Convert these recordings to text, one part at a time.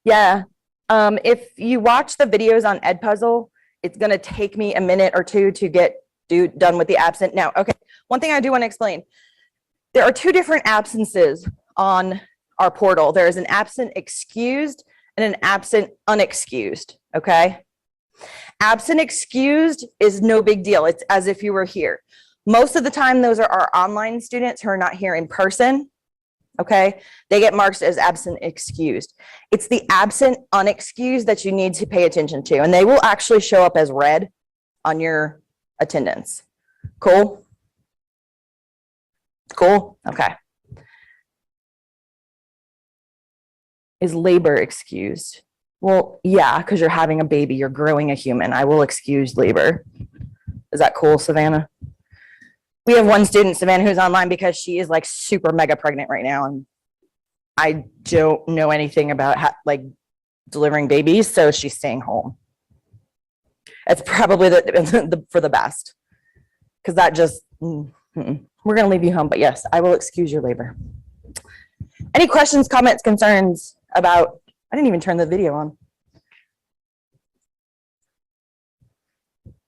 Yeah. If you watch the videos on Edpuzzle, it's going to take me a minute or two to get done with the absent. Now, okay, one thing I do want to explain. There are two different absences on our portal. There is an absent excused and an absent unexcused, okay? Absent excused is no big deal. It's as if you were here. Most of the time, those are our online students who are not here in person, okay? They get marked as absent excused. It's the absent unexcused that you need to pay attention to, and they will actually show up as red on your attendance. Cool? Cool? Okay. Is labor excused? Well, yeah, because you're having a baby, you're growing a human. I will excuse labor. Is that cool, Savannah? We have one student, Savannah, who's online because she is like super mega pregnant right now. And I don't know anything about like delivering babies, so she's staying home. It's probably for the best, because that just, we're going to leave you home. But yes, I will excuse your labor. Any questions, comments, concerns about, I didn't even turn the video on.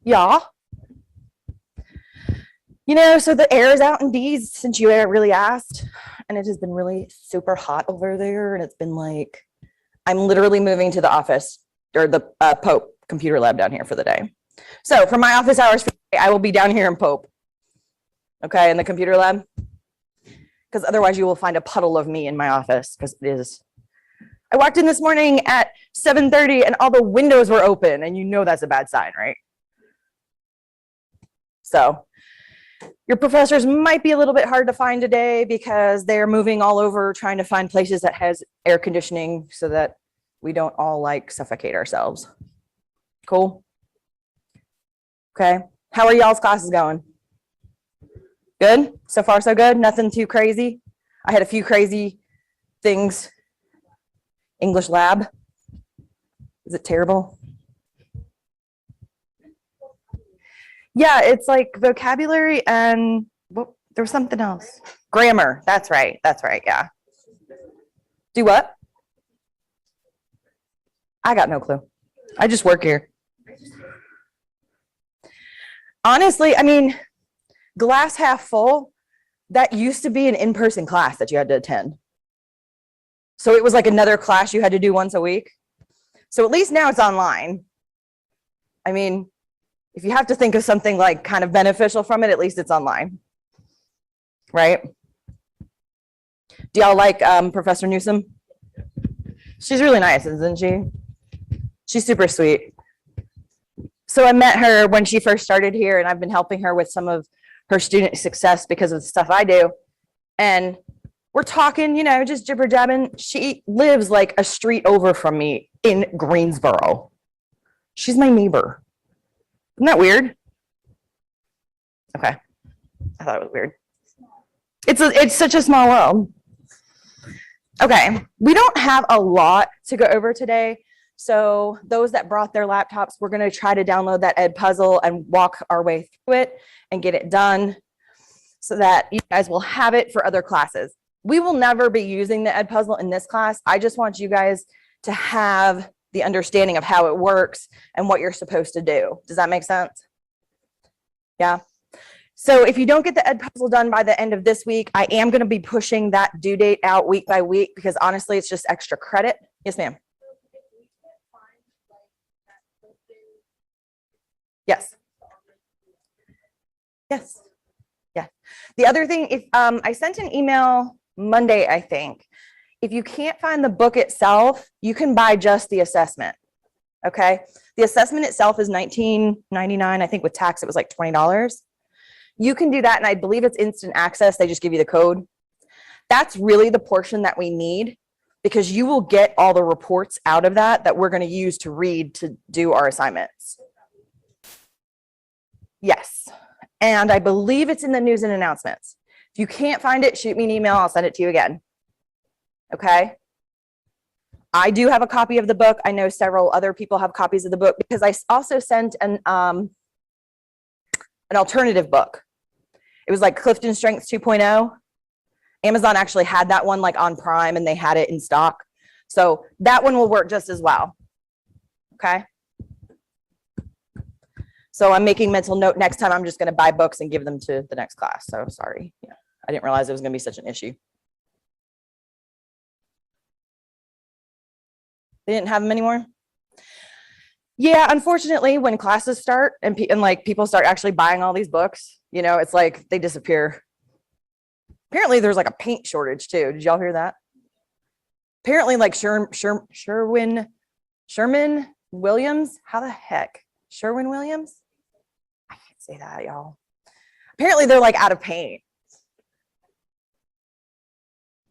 Yeah. You know, so the air is out in D's since you really asked, and it has been really super hot over there. And it's been like, I'm literally moving to the office or the Pope computer lab down here for the day. So for my office hours, I will be down here in Pope. Okay, in the computer lab. Because otherwise you will find a puddle of me in my office, because it is. I walked in this morning at 7:30 and all the windows were open, and you know that's a bad sign, right? So your professors might be a little bit hard to find today because they're moving all over trying to find places that has air conditioning so that we don't all like suffocate ourselves. Cool? Okay. How are y'all's classes going? Good? So far, so good? Nothing too crazy? I had a few crazy things. English lab. Is it terrible? Yeah, it's like vocabulary and well, there was something else. Grammar. That's right. That's right. Yeah. Do what? I got no clue. I just work here. Honestly, I mean, glass half full, that used to be an in-person class that you had to attend. So it was like another class you had to do once a week. So at least now it's online. I mean, if you have to think of something like kind of beneficial from it, at least it's online, right? Do y'all like Professor Newsom? She's really nice, isn't she? She's super sweet. So I met her when she first started here, and I've been helping her with some of her student success because of the stuff I do. And we're talking, you know, just jibber jabbing. She lives like a street over from me in Greensboro. She's my neighbor. Isn't that weird? Okay. I thought it was weird. It's such a small world. Okay. We don't have a lot to go over today. So those that brought their laptops, we're going to try to download that Edpuzzle and walk our way through it and get it done so that you guys will have it for other classes. We will never be using the Edpuzzle in this class. I just want you guys to have the understanding of how it works and what you're supposed to do. Does that make sense? Yeah. So if you don't get the Edpuzzle done by the end of this week, I am going to be pushing that due date out week by week because honestly, it's just extra credit. Yes, ma'am. Yes. Yes. Yeah. The other thing, if I sent an email Monday, I think. If you can't find the book itself, you can buy just the assessment. Okay. The assessment itself is $19.99. I think with tax, it was like $20. You can do that. And I believe it's instant access. They just give you the code. That's really the portion that we need because you will get all the reports out of that we're going to use to read to do our assignments. Yes. And I believe it's in the news and announcements. If you can't find it, shoot me an email. I'll send it to you again. Okay. I do have a copy of the book. I know several other people have copies of the book because I also sent an alternative book. It was like Clifton Strengths 2.0. Amazon actually had that one like on Prime and they had it in stock. So that one will work just as well. Okay. So I'm making mental note. Next time I'm just going to buy books and give them to the next class. So sorry. Yeah. I didn't realize it was going to be such an issue. They didn't have them anymore. Yeah, unfortunately, when classes start and like people start actually buying all these books, you know, it's like they disappear. Apparently, there's like a paint shortage too. Did y'all hear that? Apparently, like Sherwin Williams. How the heck? Sherwin Williams? I can't say that, y'all. Apparently, they're like out of paint.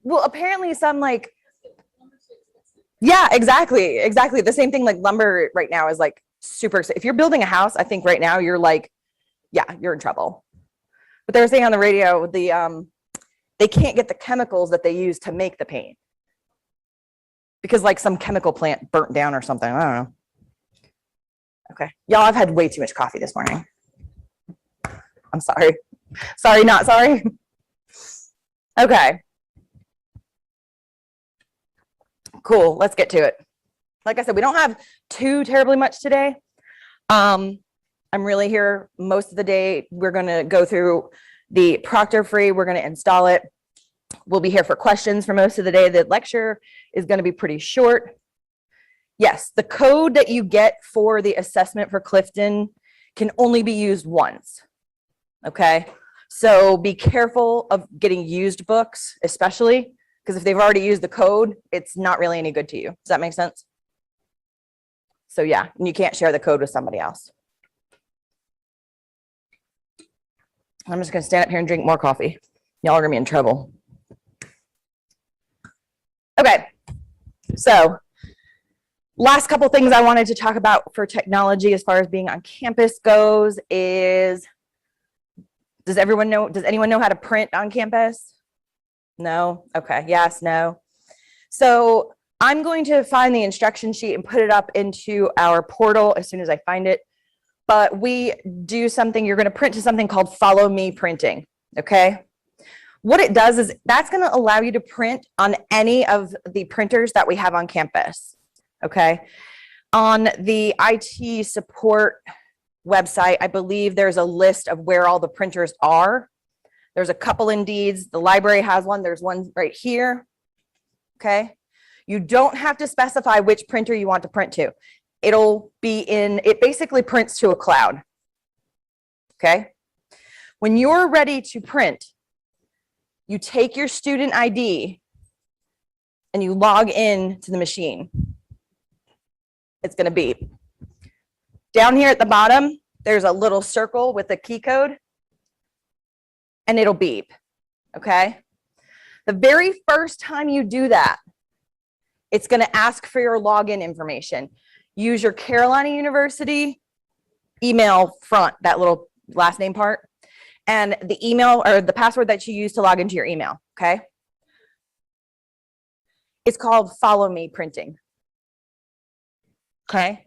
Well, apparently, some like. Yeah, exactly. Exactly. The same thing, like lumber right now is like super. If you're building a house, I think right now you're like, yeah, you're in trouble. But they were saying on the radio, they can't get the chemicals that they use to make the paint because like some chemical plant burnt down or something. I don't know. Okay. Y'all, I've had way too much coffee this morning. I'm sorry. Sorry, not sorry. Okay. Cool. Let's get to it. Like I said, we don't have too terribly much today. I'm really here most of the day. We're going to go through the Proctor free. We're going to install it. We'll be here for questions for most of the day. The lecture is going to be pretty short. Yes, the code that you get for the assessment for Clifton can only be used once. Okay. So be careful of getting used books, especially. Because if they've already used the code, it's not really any good to you. Does that make sense? So yeah, and you can't share the code with somebody else. I'm just going to stand up here and drink more coffee. Y'all are going to be in trouble. Okay. So last couple things I wanted to talk about for technology as far as being on campus goes is, does anyone know how to print on campus? No? Okay. Yes, no. So I'm going to find the instruction sheet and put it up into our portal as soon as I find it. But we do something, you're going to print to something called Follow Me Printing. Okay. What it does is that's going to allow you to print on any of the printers that we have on campus. Okay. On the IT support website, I believe there's a list of where all the printers are. There's a couple in Deeds. The library has one. There's one right here. Okay. You don't have to specify which printer you want to print to. It'll be in, it basically prints to a cloud. Okay. When you're ready to print, you take your student ID and you log in to the machine. It's going to beep. Down here at the bottom, there's a little circle with a key code. And it'll beep, okay? The very first time you do that, it's going to ask for your login information. Use your Carolina University email front, that little last name part, and the email or the password that you use to log into your email, okay? It's called Follow Me Printing, okay?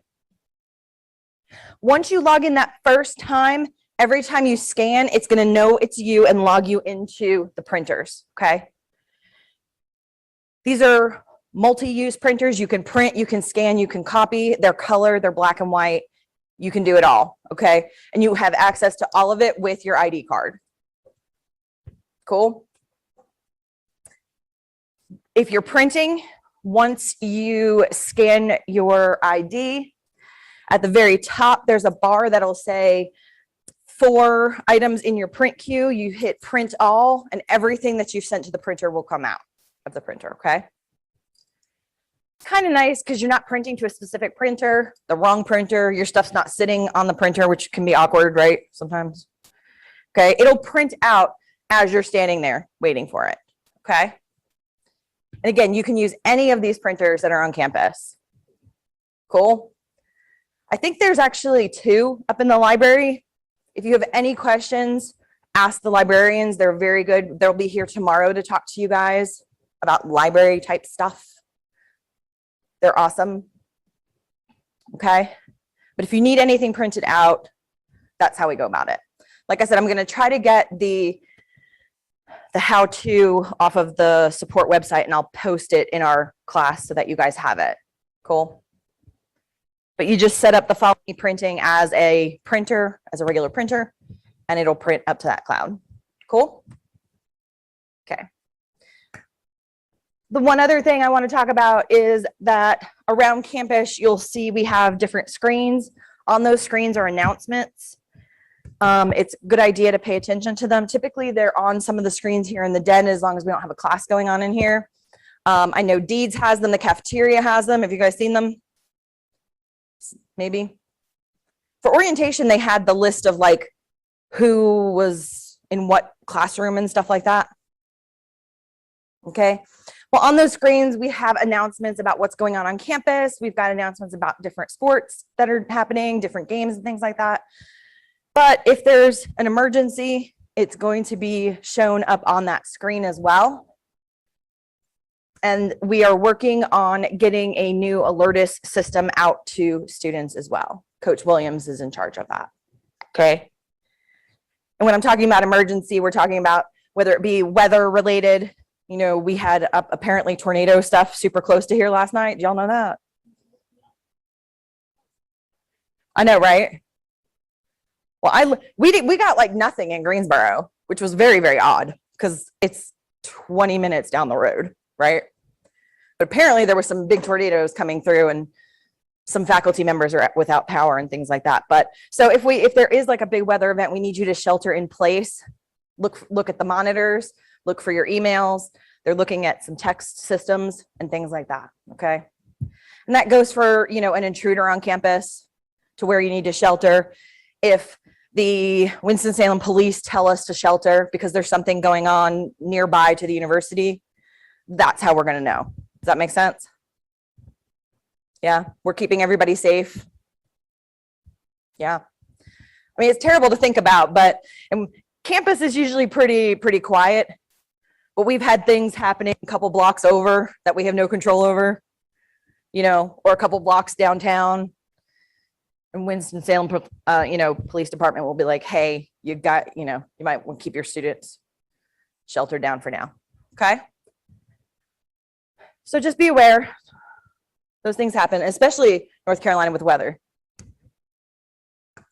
Once you log in that first time, every time you scan, it's going to know it's you and log you into the printers, okay? These are multi-use printers. You can print, you can scan, you can copy. They're color, they're black and white. You can do it all, okay? And you have access to all of it with your ID card. Cool? If you're printing, once you scan your ID, at the very top, there's a bar that'll say 4 items in your print queue. You hit print all, and everything that you've sent to the printer will come out of the printer, okay? It's kind of nice because you're not printing to a specific printer, the wrong printer, your stuff's not sitting on the printer, which can be awkward, right? Sometimes. Okay, it'll print out as you're standing there waiting for it, okay? And again, you can use any of these printers that are on campus. Cool? I think there's actually 2 up in the library. If you have any questions, ask the librarians. They're very good. They'll be here tomorrow to talk to you guys about library type stuff. They're awesome. Okay. But if you need anything printed out, that's how we go about it. Like I said, I'm going to try to get the how-to off of the support website, and I'll post it in our class so that you guys have it. Cool. But you just set up the Follow Me printing as a printer, as a regular printer, and it'll print up to that cloud. Cool. Okay. The one other thing I want to talk about is that around campus, you'll see we have different screens. On those screens are announcements. It's a good idea to pay attention to them. Typically, they're on some of the screens here in the den as long as we don't have a class going on in here. I know Deeds has them. The cafeteria has them. Have you guys seen them? Maybe. For orientation, they had the list of like who was in what classroom and stuff like that. Okay. Well, on those screens, we have announcements about what's going on campus. We've got announcements about different sports that are happening, different games and things like that. But if there's an emergency, it's going to be shown up on that screen as well. And we are working on getting a new Alertis system out to students as well. Coach Williams is in charge of that. Okay. And when I'm talking about emergency, we're talking about whether it be weather related. You know, we had apparently tornado stuff super close to here last night. Do y'all know that? I know, right? Well, we got like nothing in Greensboro, which was very, very odd because it's 20 minutes down the road, right? But apparently there were some big tornadoes coming through and some faculty members are without power and things like that. But so if there is like a big weather event, we need you to shelter in place. Look at the monitors, look for your emails. They're looking at some text systems and things like that. Okay. And that goes for, you know, an intruder on campus to where you need to shelter. If the Winston-Salem police tell us to shelter because there's something going on nearby to the university, that's how we're going to know. Does that make sense? Yeah. We're keeping everybody safe. Yeah. I mean, it's terrible to think about, but campus is usually pretty quiet, but we've had things happening a couple blocks over that we have no control over, you know, or a couple blocks downtown. And Winston-Salem, you know, police department will be like, hey, you might want to keep your students sheltered down for now. Okay. So just be aware. Those things happen, especially North Carolina with weather.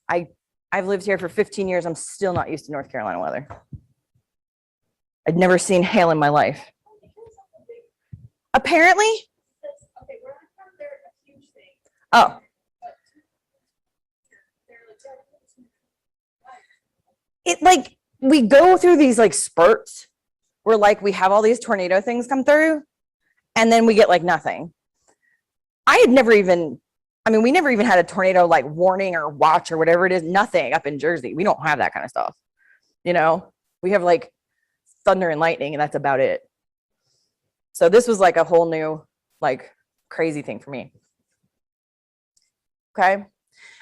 I've lived here for 15 years. I'm still not used to North Carolina weather. I'd never seen hail in my life. Apparently. Oh. It like, we go through these like spurts where like we have all these tornado things come through and then we get like nothing. we never even had a tornado like warning or watch or whatever it is, nothing up in Jersey. We don't have that kind of stuff. You know, we have like thunder and lightning and that's about it. So this was like a whole new, like crazy thing for me. Okay.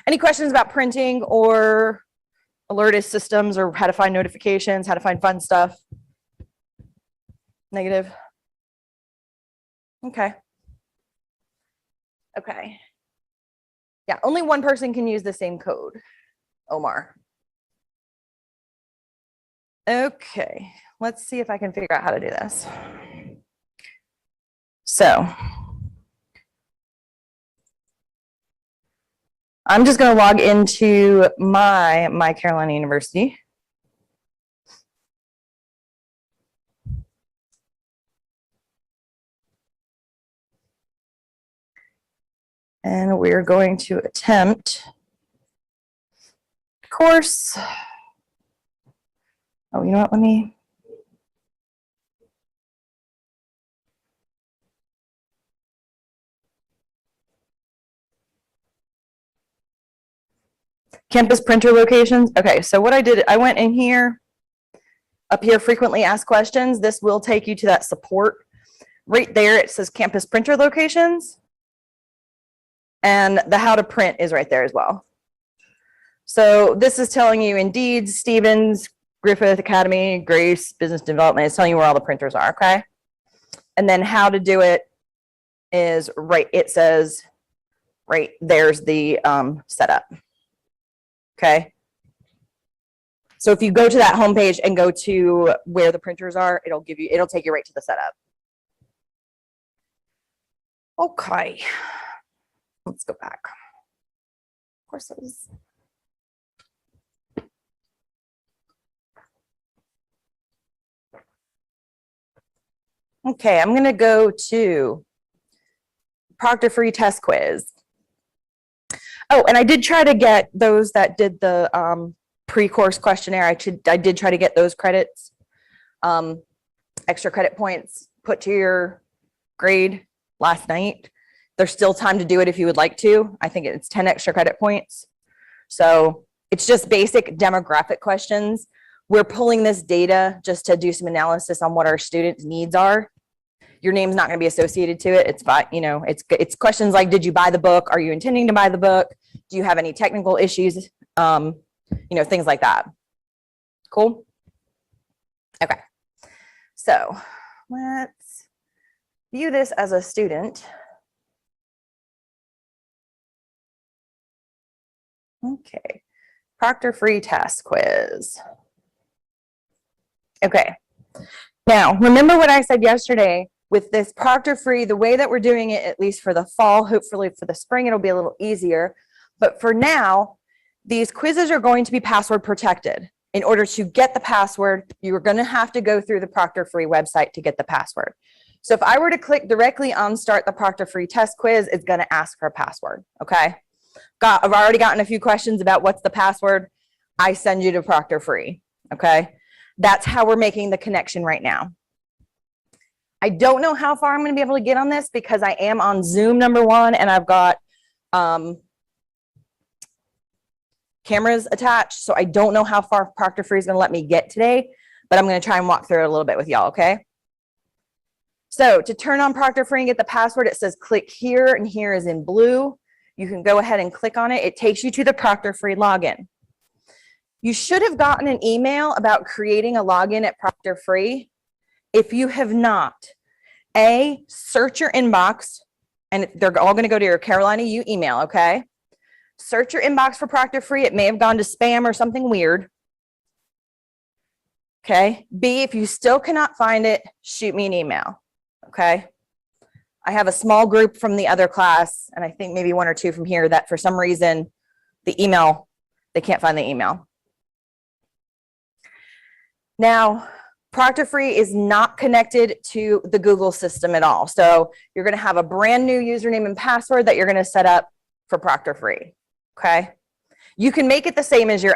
Any questions about printing or Alertis systems or how to find notifications, how to find fun stuff? Negative. Okay. Okay. Yeah, only one person can use the same code, Omar. Okay, let's see if I can figure out how to do this. So I'm just going to log into my Carolina University. And we're going to attempt course. Oh, you know what? Let me. Campus printer locations. Okay, so what I did, I went in here, up here, frequently asked questions. This will take you to that support. Right there, it says campus printer locations. And the how to print is right there as well. So this is telling you Indeed, Stevens, Griffith Academy, Grace, Business Development. It's telling you where all the printers are, okay? And then how to do it is right, it says right there's the setup. Okay. So if you go to that homepage and go to where the printers are, it'll take you right to the setup. Okay, let's go back. Courses. Okay, I'm going to go to Proctor free test quiz. Oh, and I did try to get those that did the pre-course questionnaire. I did try to get those credits, extra credit points put to your grade last night. There's still time to do it if you would like to. I think it's 10 extra credit points. So it's just basic demographic questions. We're pulling this data just to do some analysis on what our students' needs are. Your name's not going to be associated to it. It's fine, you know, it's questions like, did you buy the book? Are you intending to buy the book? Do you have any technical issues? You know, things like that. Cool. Okay. So let's view this as a student. Okay. Proctor free test quiz. Okay. Now, remember what I said yesterday with this proctor free, the way that we're doing it, at least for the fall, hopefully for the spring, it'll be a little easier. But for now, these quizzes are going to be password protected. In order to get the password, you are going to have to go through the proctor free website to get the password. So if I were to click directly on start the proctor free test quiz, it's going to ask for a password. Okay. I've already gotten a few questions about what's the password. I send you to proctor free. Okay. That's how we're making the connection right now. I don't know how far I'm going to be able to get on this because I am on Zoom, number one, and I've got cameras attached. So I don't know how far Proctor Free is going to let me get today, but I'm going to try and walk through it a little bit with y'all, okay? So to turn on Proctor Free and get the password, it says click here, and here is in blue. You can go ahead and click on it. It takes you to the Proctor Free login. You should have gotten an email about creating a login at Proctor Free. If you have not, search your inbox, and they're all going to go to your Carolina U email, okay? Search your inbox for Proctor Free. It may have gone to spam or something weird. Okay. B, if you still cannot find it, shoot me an email. Okay. I have a small group from the other class, and I think maybe one or two from here that for some reason the email, they can't find the email. Now, Proctor Free is not connected to the Google system at all. So you're going to have a brand new username and password that you're going to set up for Proctor Free. Okay. You can make it the same as your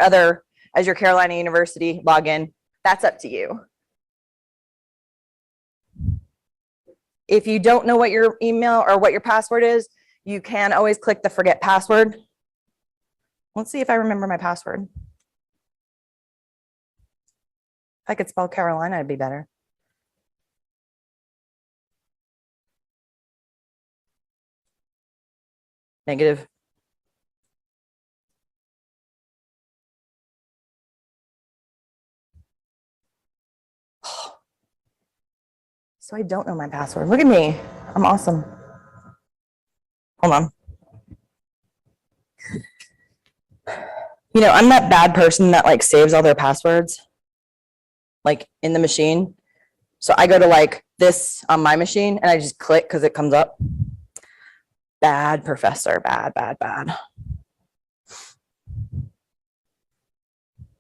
Carolina University login. That's up to you. If you don't know what your email or what your password is, you can always click the forget password. Let's see if I remember my password. If I could spell Carolina, it'd be better. Negative. So I don't know my password. Look at me. I'm awesome. Hold on. You know, I'm that bad person that like saves all their passwords like in the machine. So I go to like this on my machine and I just click because it comes up. Bad professor, bad.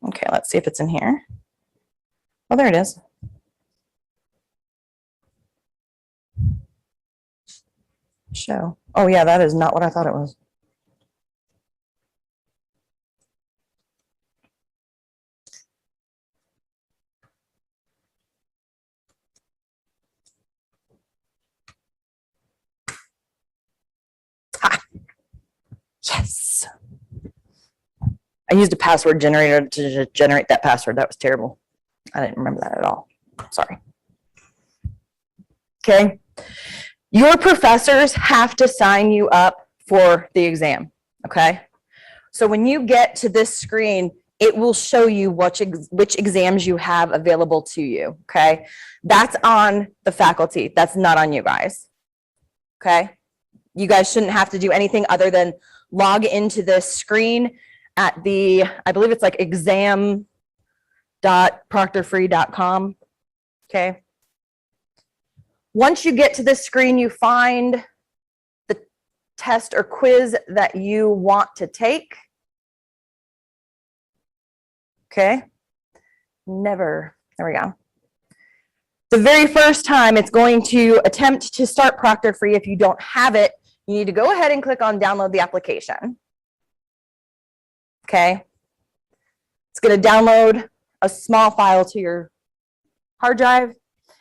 Okay, let's see if it's in here. Oh, there it is. Show. Oh yeah, that is not what I thought it was. Yes. I used a password generator to generate that password. That was terrible. I didn't remember that at all. Sorry. Okay. Your professors have to sign you up for the exam. Okay. So when you get to this screen, it will show you which exams you have available to you. Okay. That's on the faculty. That's not on you guys. Okay. You guys shouldn't have to do anything other than log into this screen at the, I believe it's like exam.proctorfree.com. Okay. Once you get to this screen, you find test or quiz that you want to take. Okay. Never. There we go. The very first time it's going to attempt to start Proctor Free. If you don't have it, you need to go ahead and click on download the application. Okay. It's going to download a small file to your hard drive.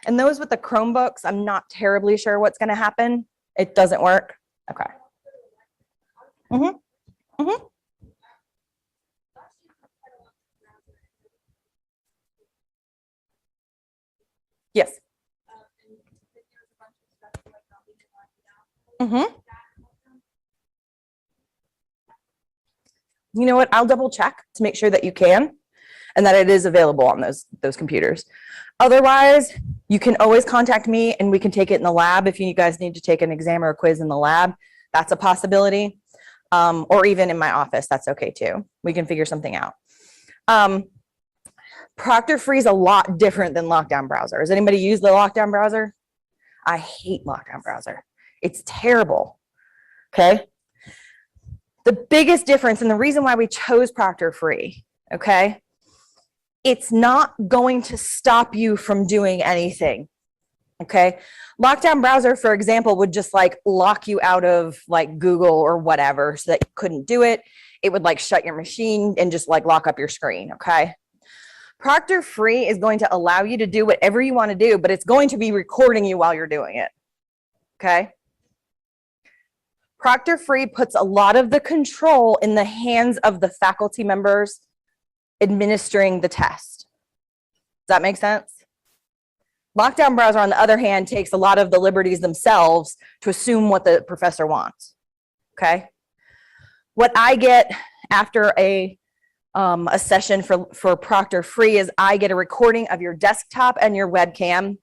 And those with the Chromebooks, I'm not terribly sure what's going to happen. It doesn't work. Okay. Yes. You know what? I'll double check to make sure that you can and that it is available on those computers. Otherwise, you can always contact me and we can take it in the lab. If you guys need to take an exam or a quiz in the lab, that's a possibility. Or even in my office, that's okay too. We can figure something out. Proctor Free is a lot different than Lockdown Browser. Has anybody used the Lockdown Browser? I hate Lockdown Browser. It's terrible. Okay. The biggest difference and the reason why we chose Proctor Free, okay, it's not going to stop you from doing anything. Okay. Lockdown Browser, for example, would just like lock you out of like Google or whatever so that you couldn't do it. It would like shut your machine and just like lock up your screen. Okay. Proctor Free is going to allow you to do whatever you want to do, but it's going to be recording you while you're doing it. Okay. Proctor Free puts a lot of the control in the hands of the faculty members administering the test. Does that make sense? Lockdown Browser, on the other hand, takes a lot of the liberties themselves to assume what the professor wants. Okay. What I get after a session for Proctor Free is I get a recording of your desktop and your webcam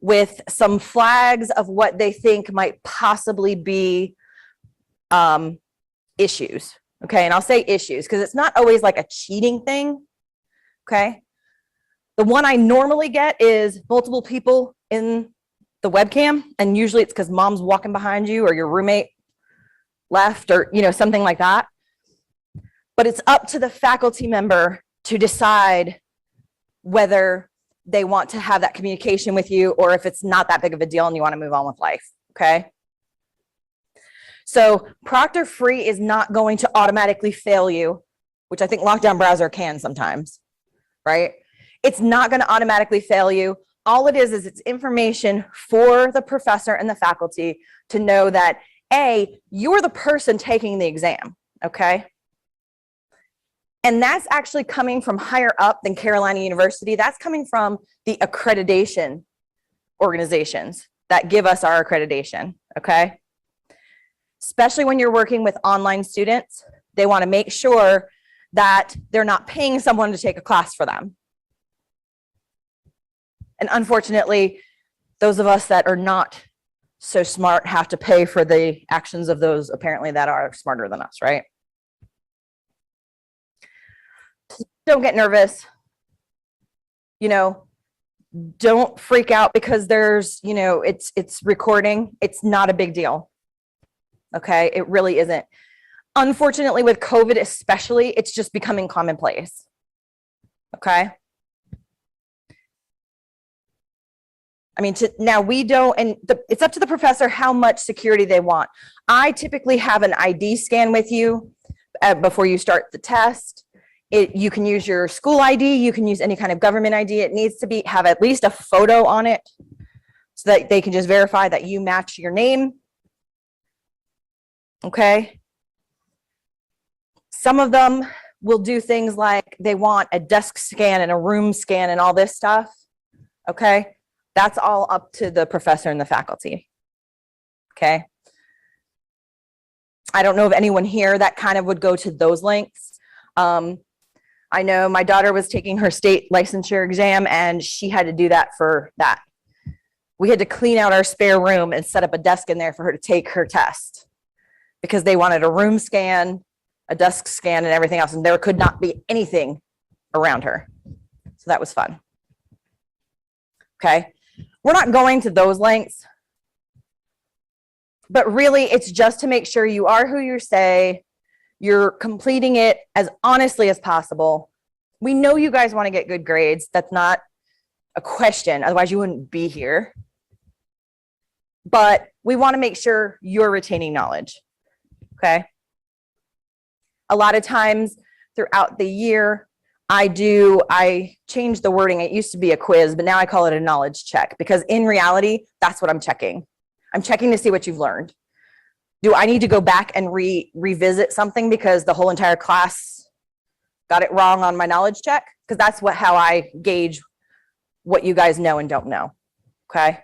with some flags of what they think might possibly be issues. Okay. And I'll say issues because it's not always like a cheating thing. Okay. The one I normally get is multiple people in the webcam. And usually it's because mom's walking behind you or your roommate left or, you know, something like that. But it's up to the faculty member to decide whether they want to have that communication with you or if it's not that big of a deal and you want to move on with life. Okay. So Proctor Free is not going to automatically fail you, which I think Lockdown Browser can sometimes, right? It's not going to automatically fail you. All it is it's information for the professor and the faculty to know that, A, you're the person taking the exam, okay? And that's actually coming from higher up than Carolina University. That's coming from the accreditation organizations that give us our accreditation, okay? Especially when you're working with online students, they want to make sure that they're not paying someone to take a class for them. And unfortunately, those of us that are not so smart have to pay for the actions of those apparently that are smarter than us, right? Don't get nervous. You know, don't freak out because there's, you know, it's recording. It's not a big deal. Okay, it really isn't. Unfortunately, with COVID especially, it's just becoming commonplace. Okay. I mean, now we don't, and it's up to the professor how much security they want. I typically have an ID scan with you before you start the test. You can use your school ID. You can use any kind of government ID. It needs to have at least a photo on it so that they can just verify that you match your name. Okay. Some of them will do things like they want a desk scan and a room scan and all this stuff. Okay. That's all up to the professor and the faculty. Okay. I don't know of anyone here that kind of would go to those lengths. I know my daughter was taking her state licensure exam and she had to do that for that. We had to clean out our spare room and set up a desk in there for her to take her test because they wanted a room scan, a desk scan, and everything else. And there could not be anything around her. So that was fun. Okay. We're not going to those lengths. But really, it's just to make sure you are who you say, you're completing it as honestly as possible. We know you guys want to get good grades. That's not a question. Otherwise, you wouldn't be here. But we want to make sure you're retaining knowledge. Okay. A lot of times throughout the year, I change the wording. It used to be a quiz, but now I call it a knowledge check because in reality, that's what I'm checking. I'm checking to see what you've learned. Do I need to go back and revisit something because the whole entire class got it wrong on my knowledge check? Because that's how I gauge what you guys know and don't know. Okay.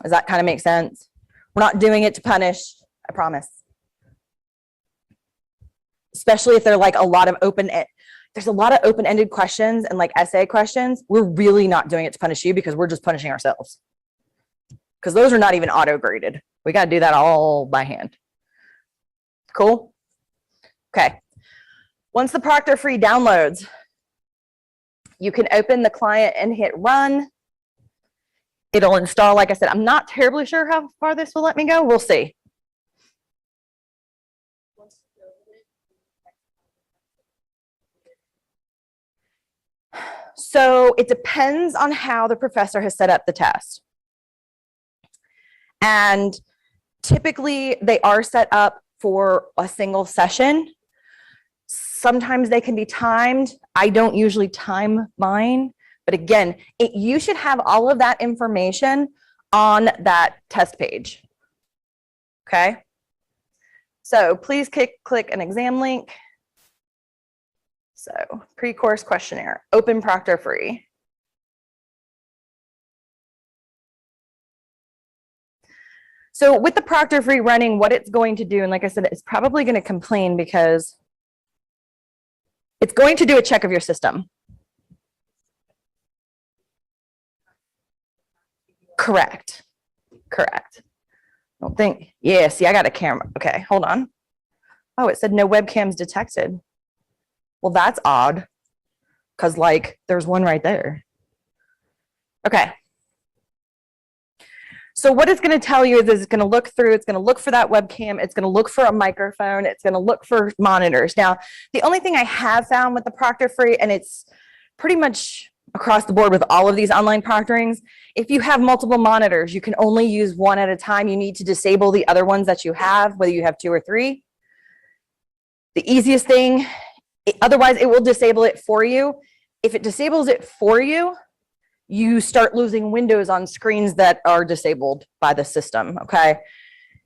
Does that kind of make sense? We're not doing it to punish, I promise. Especially if they're like there's a lot of open-ended questions and like essay questions. We're really not doing it to punish you because we're just punishing ourselves. Because those are not even auto-graded. We got to do that all by hand. Cool? Okay. Once the Proctor Free downloads, you can open the client and hit run. It'll install, like I said, I'm not terribly sure how far this will let me go. We'll see. So it depends on how the professor has set up the test. And typically they are set up for a single session. Sometimes they can be timed. I don't usually time mine, but again, you should have all of that information on that test page. Okay. So please click an exam link. So pre-course questionnaire, open Proctor Free. So with the Proctor Free running, what it's going to do, and like I said, it's probably going to complain because it's going to do a check of your system. Correct. Correct. I don't think, yeah, see, I got a camera. Okay, hold on. Oh, it said no webcams detected. Well, that's odd because like there's one right there. Okay. So what it's going to tell you is it's going to look through, it's going to look for that webcam, it's going to look for a microphone, it's going to look for monitors. Now, the only thing I have found with the Proctor Free, and it's pretty much across the board with all of these online proctorings, if you have multiple monitors, you can only use one at a time. You need to disable the other ones that you have, whether you have 2 or 3. The easiest thing, otherwise it will disable it for you. If it disables it for you, you start losing windows on screens that are disabled by the system, okay?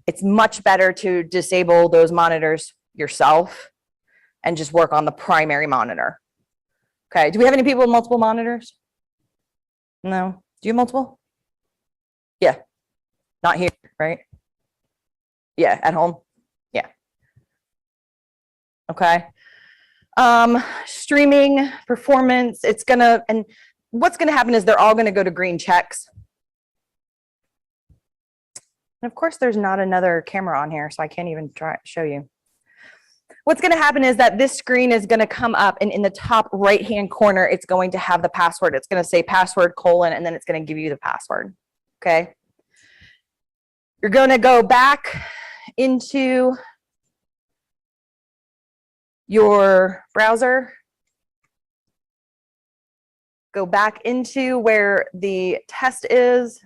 It's much better to disable those monitors yourself and just work on the primary monitor. Okay, do we have any people with multiple monitors? No, do you have multiple? Yeah, not here, right? Yeah, at home, yeah. Okay, streaming, performance, it's gonna, and what's gonna happen is they're all gonna go to green checks. And of course there's not another camera on here, so I can't even try to show you. What's going to happen is that this screen is going to come up, and in the top right hand corner, it's going to have the password. It's going to say password : and then it's going to give you the password. Okay. You're going to go back into your browser. Go back into where the test is.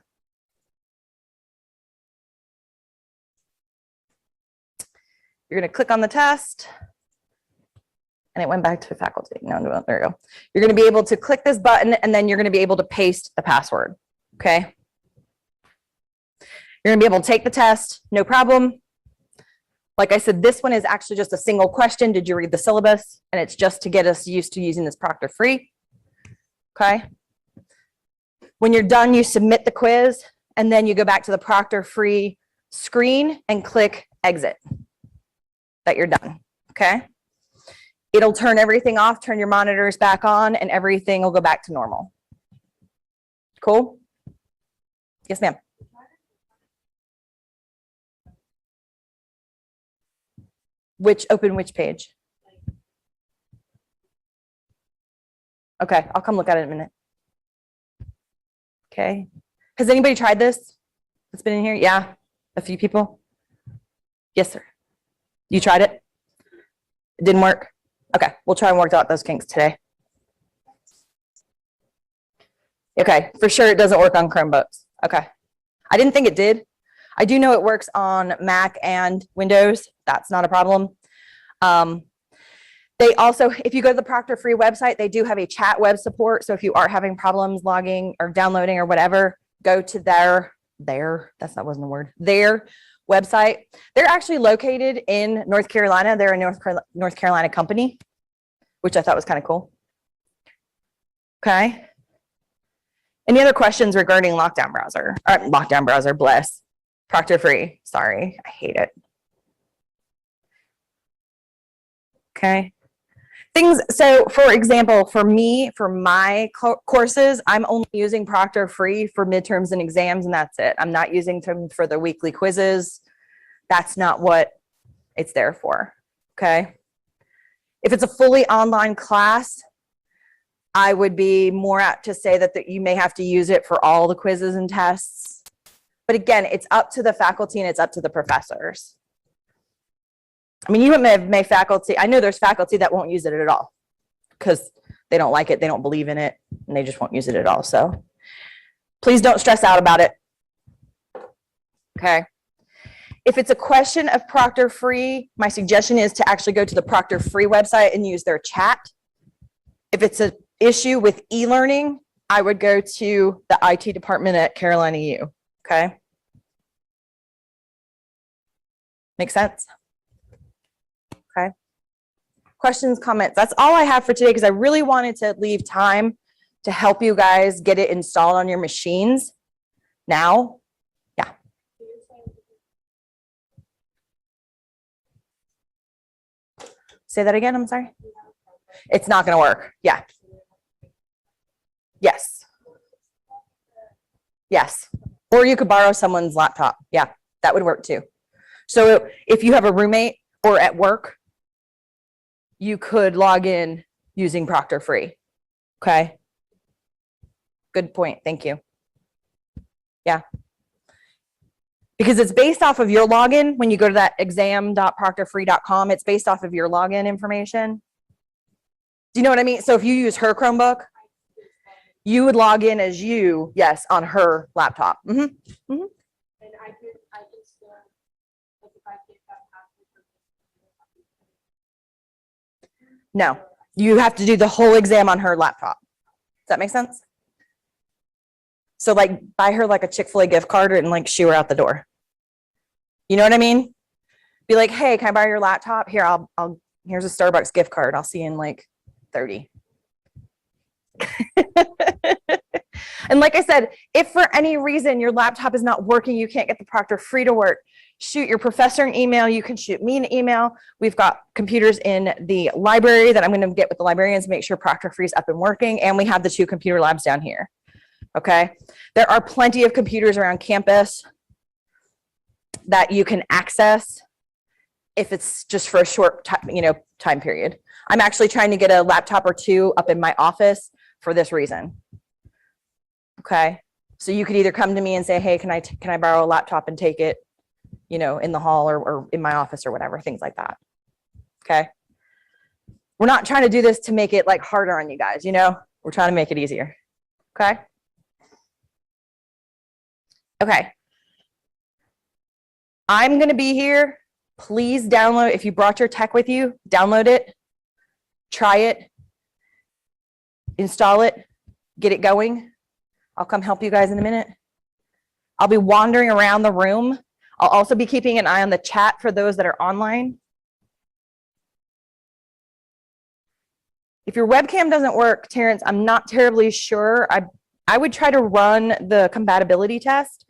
You're going to click on the test, and it went back to faculty. No, there you go. You're going to be able to click this button, and then you're going to be able to paste the password. Okay. You're going to be able to take the test, no problem. Like I said, this one is actually just a single question. Did you read the syllabus? And it's just to get us used to using this Proctor Free. Okay. When you're done, you submit the quiz, and then you go back to the Proctor Free screen and click exit. That you're done, okay? It'll turn everything off, turn your monitors back on, and everything will go back to normal. Cool? Yes, ma'am. Which page? Okay, I'll come look at it in a minute. Okay. Has anybody tried this? It's been in here? Yeah. A few people? Yes, sir. You tried it? It didn't work? Okay, we'll try and work out those kinks today. Okay, for sure it doesn't work on Chromebooks. Okay. I didn't think it did. I do know it works on Mac and Windows. That's not a problem. They also, if you go to the Proctor Free website, they do have a chat web support. So if you are having problems logging or downloading or whatever, go to their website. They're actually located in North Carolina. They're a North Carolina company, which I thought was kind of cool. Okay. Any other questions regarding Lockdown Browser, bless. Proctor Free, sorry, I hate it. Okay. Things, so for example, for me, for my courses, I'm only using Proctor Free for midterms and exams, and that's it. I'm not using them for the weekly quizzes. That's not what it's there for, okay? If it's a fully online class, I would be more apt to say that you may have to use it for all the quizzes and tests. But again, it's up to the faculty and it's up to the professors. I mean, you may faculty, I know there's faculty that won't use it at all because they don't like it, they don't believe in it, and they just won't use it at all. So please don't stress out about it. Okay. If it's a question of Proctor Free, my suggestion is to actually go to the Proctor Free website and use their chat. If it's an issue with e-learning, I would go to the IT department at Carolina U. Okay. Make sense? Okay. Questions, comments? That's all I have for today because I really wanted to leave time to help you guys get it installed on your machines now. Yeah. Say that again, I'm sorry. It's not going to work. Yeah. Yes. Yes. Or you could borrow someone's laptop. Yeah, that would work too. So if you have a roommate or at work, you could log in using Proctor Free. Okay. Good point. Thank you. Yeah. Because it's based off of your login. When you go to that exam.proctorfree.com, it's based off of your login information. Do you know what I mean? So if you use her Chromebook, you would log in as you, yes, on her laptop. Mm-hmm. Mm-hmm. And I can still, like if I get that password. No, you have to do the whole exam on her laptop. Does that make sense? So like buy her like a Chick-fil-A gift card and like shoo her out the door. You know what I mean? Be like, hey, can I borrow your laptop? Here, here's a Starbucks gift card. I'll see you in like 30. And like I said, if for any reason your laptop is not working, you can't get the Proctor Free to work, shoot your professor an email. You can shoot me an email. We've got computers in the library that I'm going to get with the librarians, make sure Proctor Free is up and working. And we have the 2 computer labs down here. Okay. There are plenty of computers around campus that you can access if it's just for a short time period. I'm actually trying to get a laptop or 2 up in my office for this reason. Okay. So you could either come to me and say, hey, can I borrow a laptop and take it, in the hall or in my office or whatever, things like that. Okay. We're not trying to do this to make it like harder on you guys, we're trying to make it easier. Okay. Okay. I'm going to be here. Please download, if you brought your tech with you, download it, try it, install it, get it going. I'll come help you guys in a minute. I'll be wandering around the room. I'll also be keeping an eye on the chat for those that are online. If your webcam doesn't work, Terrence, I'm not terribly sure. I would try to run the compatibility test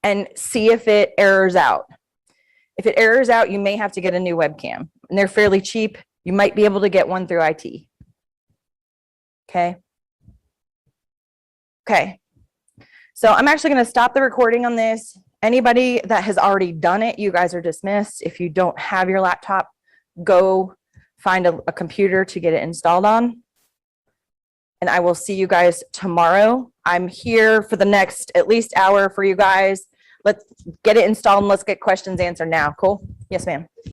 and see if it errors out. If it errors out, you may have to get a new webcam, and they're fairly cheap. You might be able to get one through IT. Okay. Okay. So I'm actually going to stop the recording on this. Anybody that has already done it, you guys are dismissed. If you don't have your laptop, go find a computer to get it installed on. And I will see you guys tomorrow. I'm here for the next at least hour for you guys. let's get it installed and let's get questions answered now. Cool. Yes, ma'am.